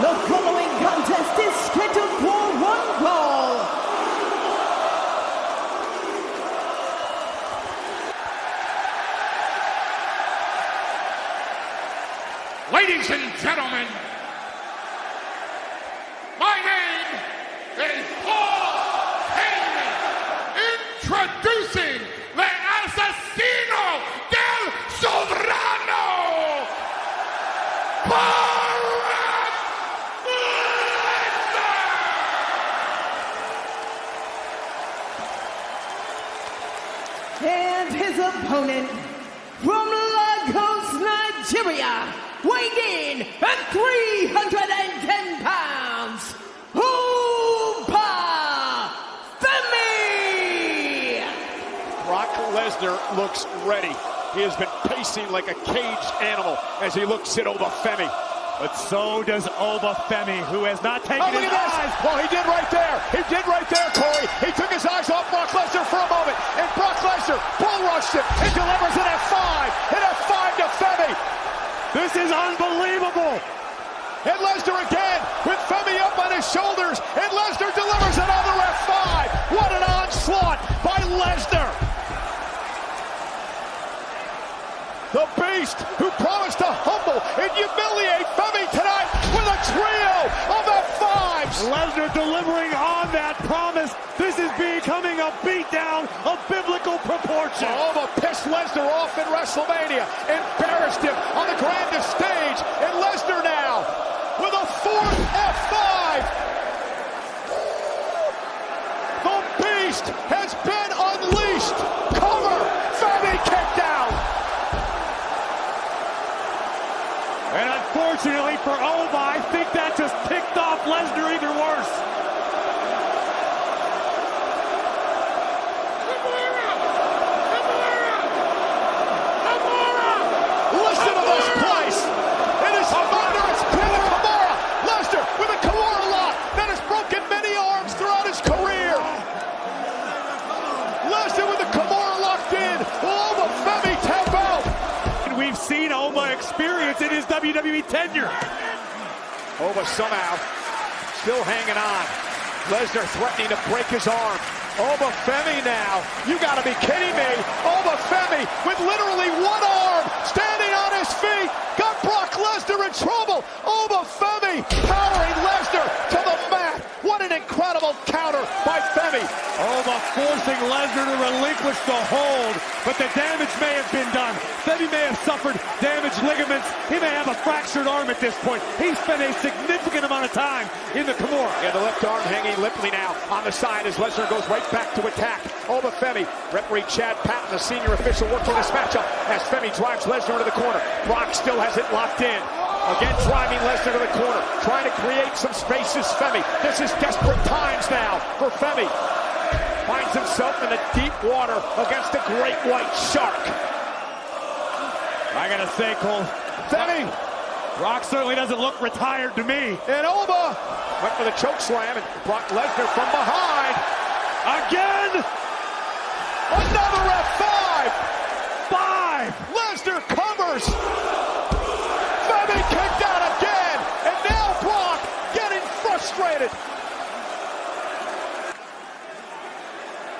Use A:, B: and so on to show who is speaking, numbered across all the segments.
A: The following contest is scheduled for one fall.
B: Ladies and gentlemen, my name is Oba Femi, introducing the Asesino del Soberano,
A: And his opponent from Lagos, Nigeria, weighing in at 310 pounds, Oba Femi!
C: Brock Lesnar looks ready. He has been pacing like a caged animal as he looks at Oba Femi.
D: But so does Oba Femi, who has not taken his eyes.
C: Well, he did right there. He did right there, Corey. He took his eyes off Brock Lesnar for a moment, and Brock Lesnar bull rushed him. He delivers an F5, an F5 to Femi.
D: This is unbelievable.
C: And Lesnar again with Femi up on his shoulders, and Lesnar delivers another F5. What an onslaught by Lesnar. The Beast, who promised to humble and humiliate Femi tonight with a trio of F5s.
D: Lesnar delivering on that promise. This is becoming a beatdown of biblical proportion.
C: Oba pissed Lesnar off in WrestleMania, embarrassed him on the grandest stage, and Lesnar now with a fourth F5. The Beast has been unleashed. Cover, Femi kicked out.
D: And unfortunately for Oba, I think that just ticked off Lesnar even worse.
C: Listen to this place. It is thunderous pin of Kimura. Lesnar with a Kimura lock that has broken many arms throughout his career. Lesnar with the Kimura locked in. Will Oba Femi tap out?
D: And we've seen Oba experience in his WWE tenure.
C: Oba somehow still hanging on. Lesnar threatening to break his arm. Oba Femi now. You gotta be kidding me. Oba Femi with literally one arm standing on his feet. Got Brock Lesnar in trouble. Oba Femi powering Lesnar to the mat. What an incredible counter by Femi.
D: Oba forcing Lesnar to relinquish the hold, but the damage may have been done. Femi may have suffered damaged ligaments. He may have a fractured arm at this point. He spent a significant amount of time in the Kimura.
C: Yeah, the left arm hanging limply now on the side as Lesnar goes right back to attack. Oba Femi, referee Chad Patton, the senior official, working this matchup as Femi drives Lesnar into the corner. Brock still has it locked in. Again, driving Lesnar to the corner, trying to create some spaces. Femi, this is desperate times now for Femi. Finds himself in the deep water against a great white shark.
D: I gotta say, Cole,
C: Femi,
D: Brock certainly doesn't look retired to me.
C: and Oba went for the choke slam, and Brock Lesnar from behind.
D: Again!
C: Another F5!
D: 5!
C: Lesnar covers! Femi kicked out again! And now Brock getting frustrated!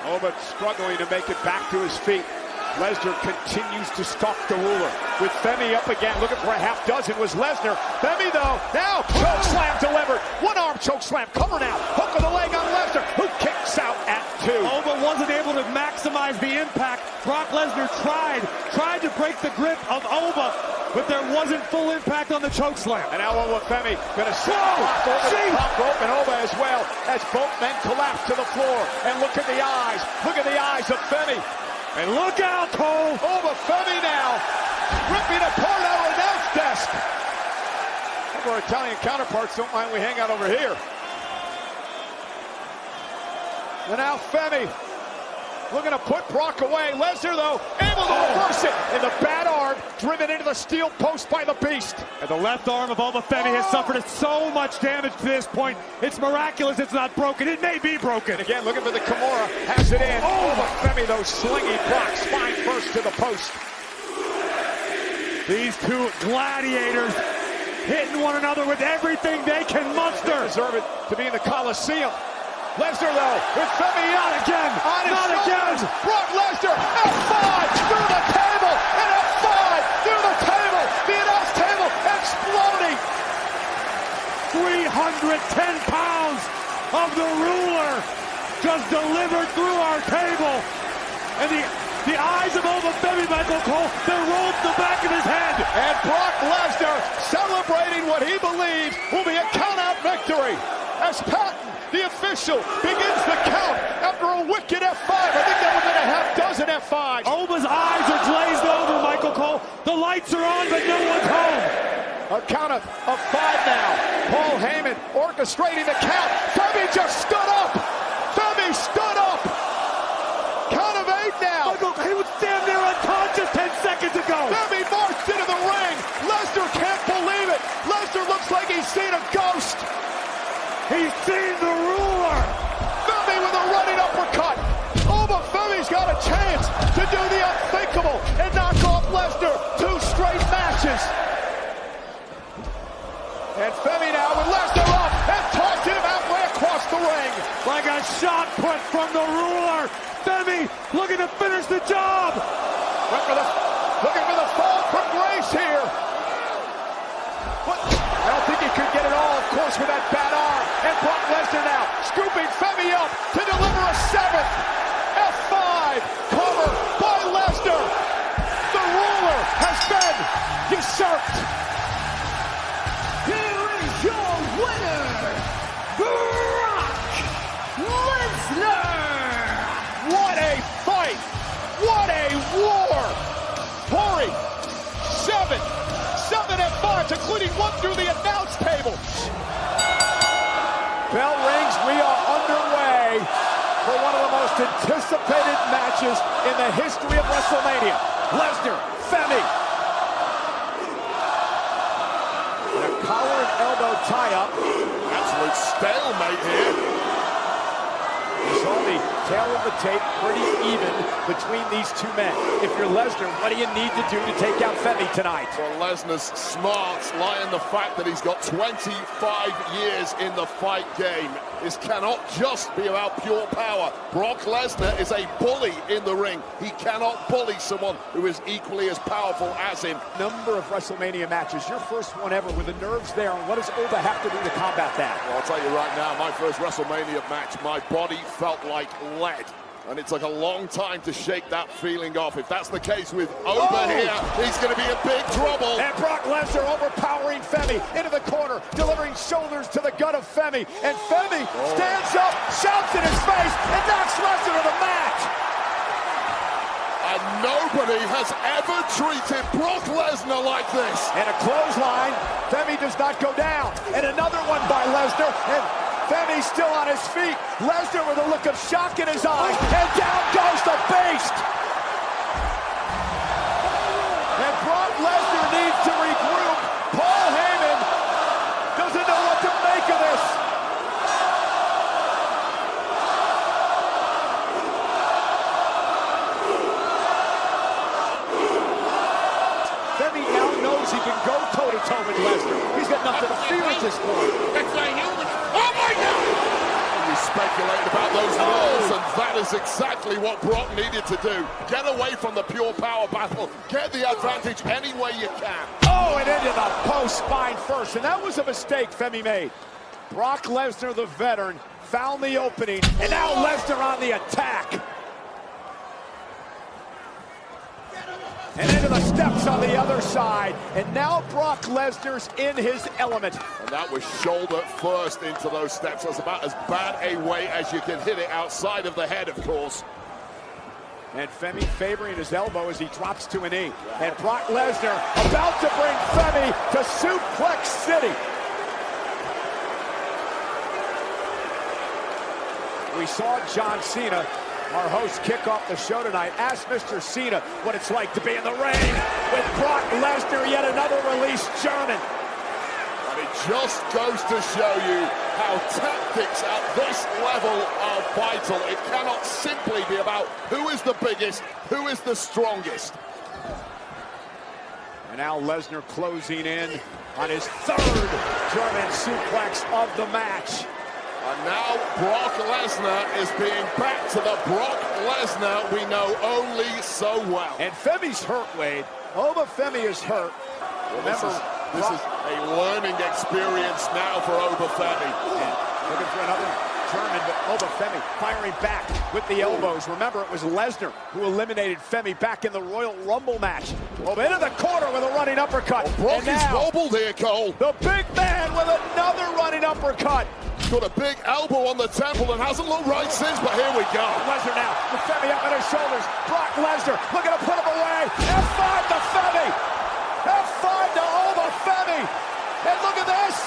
C: Oba struggling to make it back to his feet. Lesnar continues to stalk the ruler. With Femi up again, looking for a half dozen was Lesnar. Femi though, now choke slam delivered. One arm choke slam, cover now. Hook of the leg on Lesnar, who kicks out at 2.
D: Oba wasn't able to maximize the impact. Brock Lesnar tried to break the grip of Oba, but there wasn't full impact on the choke slam.
C: And now Oba Femi gonna set Brock over the top rope, and Oba as well, as both men collapse to the floor. And look at the eyes of Femi.
D: And look out, Cole!
C: Oba Femi now, ripping apart our announce desk. Our Italian counterparts don't mind we hang out over here. And now Femi looking to put Brock away. Lesnar, though, able to reverse it. And the bad arm driven into the steel post by the Beast.
D: And the left arm of Oba Femi has suffered so much damage to this point. It's miraculous it's not broken. It may be broken.
C: And again, looking for the Kimura. Has it in. Oba Femi, though, slinging Brock spine first to the post.
D: These two gladiators hitting one another with everything they can muster.
C: They deserve it to be in the Coliseum. Lesnar, though, with Femi
D: Not again.
C: on his
D: Not
C: shoulders.
D: again.
C: Brock Lesnar, F5 through the table, and F5 through the table. The announce table exploding.
D: 310 pounds of the ruler just delivered through our table. And the eyes of Oba Femi, Michael Cole, they're rolled to the back of his head.
C: And Brock Lesnar celebrating what he believes will be a count-out victory. As Patton, the official, begins the count after a wicked F5. I think that would have been a half dozen F5s.
D: Oba's eyes are glazed over, Michael Cole. The lights are on, but no one's home.
C: A count of 5 now. Paul Heyman orchestrating the count. Femi just stood up. Femi stood up. Count of 8 now.
D: Michael, he was damn near unconscious 10 seconds ago.
C: Femi marched into the ring. Lesnar can't believe it. Lesnar looks like he's seen a ghost.
D: He's seen the ruler.
C: Femi with a running uppercut. Oba Femi's got a chance to do the unthinkable and knock off Lesnar 2 straight matches. And Femi now with Lesnar up and tossed him halfway across the ring.
D: Like a shot put from the ruler. Femi looking to finish the job.
C: Looking for the fall from grace here. What? I don't think he could get it all, of course, with that bad arm. And Brock Lesnar now scooping Femi up to deliver a 7th. F5 cover by Lesnar. The ruler has been usurped.
A: Here is your winner, Brock Lesnar!
C: What a fight! What a war! Corey, 7 F5s, including 1 through the announce table. Bell rings, we are underway for one of the most anticipated matches in the history of WrestleMania. Lesnar, Femi. And a collar and elbow tie-up.
B: Absolute stalemate here.
C: You saw the tail of the tape pretty even between these two men. If you're Lesnar, what do you need to do to take out Femi tonight?
B: Well, Lesnar's smarts lie in the fact that he's got 25 years in the fight game. This cannot just be about pure power. Brock Lesnar is a bully in the ring. He cannot bully someone who is equally as powerful as him.
C: Number of WrestleMania matches, your first one ever with the nerves there. And what does Oba have to do to combat that?
B: Well, I'll tell you right now, my first WrestleMania match, my body felt like lead. And it's like a long time to shake that feeling off. If that's the case with Oba here, he's going to be in big trouble.
C: And Brock Lesnar overpowering Femi into the corner, delivering shoulders to the gut of Femi. And Femi stands up, shouts in his face, and knocks Lesnar to the mat.
B: And nobody has ever treated Brock Lesnar like this.
C: And a clothesline. Femi does not go down. And another one by Lesnar. And Femi's still on his feet. Lesnar with a look of shock in his eyes. And down goes the beast. And Brock Lesnar needs to regroup. Paul Heyman doesn't know what to make of this. Femi now knows he can go toe-to-toe with Lesnar. He's got nothing to fear at this point.
B: It's a human. Oh my God! We speculate about those rules, and that is exactly what Brock needed to do. Get away from the pure power battle. Get the advantage any way you can.
C: Oh, and into the post spine first, and that was a mistake Femi made. Brock Lesnar, the veteran, found the opening, and now Lesnar on the attack. And into the steps on the other side. And now Brock Lesnar's in his element.
B: And that was shoulder first into those steps. That's about as bad a way as you can hit it outside of the head, of course.
C: And Femi favoring his elbow as he drops to a knee. And Brock Lesnar about to bring Femi to Suplex City. We saw John Cena, our host, kick off the show tonight. Ask Mr. Cena what it's like to be in the ring with Brock Lesnar, yet another released German.
B: And it just goes to show you how tactics at this level are vital. It cannot simply be about who is the biggest, who is the strongest.
C: And now Lesnar closing in on his third German suplex of the match.
B: And now Brock Lesnar is being back to the Brock Lesnar we know only so well.
C: And Femi's hurt, Wade. Oba Femi is hurt. Remember,
B: this is a learning experience now for Oba Femi.
C: And looking for another German, but Oba Femi firing back with the elbows. Remember, it was Lesnar who eliminated Femi back in the Royal Rumble match. Oba into the corner with a running uppercut.
B: Brock is wobbled here, Cole.
C: The big man with another running uppercut.
B: Got a big elbow on the temple and hasn't looked right since, but here we go.
C: Lesnar now with Femi up on his shoulders. Brock Lesnar looking to put him away. F5 to Femi. F5 to Oba Femi. And look at this.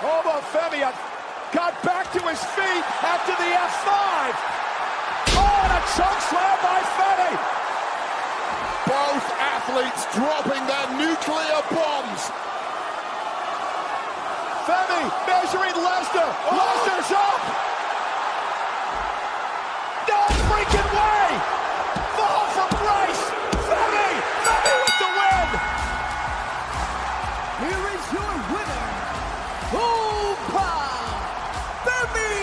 C: Oba Femi got back to his feet after the F5. Oh, and a choke slam by Femi.
B: Both athletes dropping their nuclear bombs.
C: Femi measuring Lesnar. Lesnar's up. No freaking way. Fall from grace. Femi with the win.
A: Here is your winner, Oba Femi!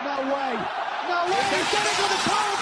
E: No way. No way. He's getting to the corner.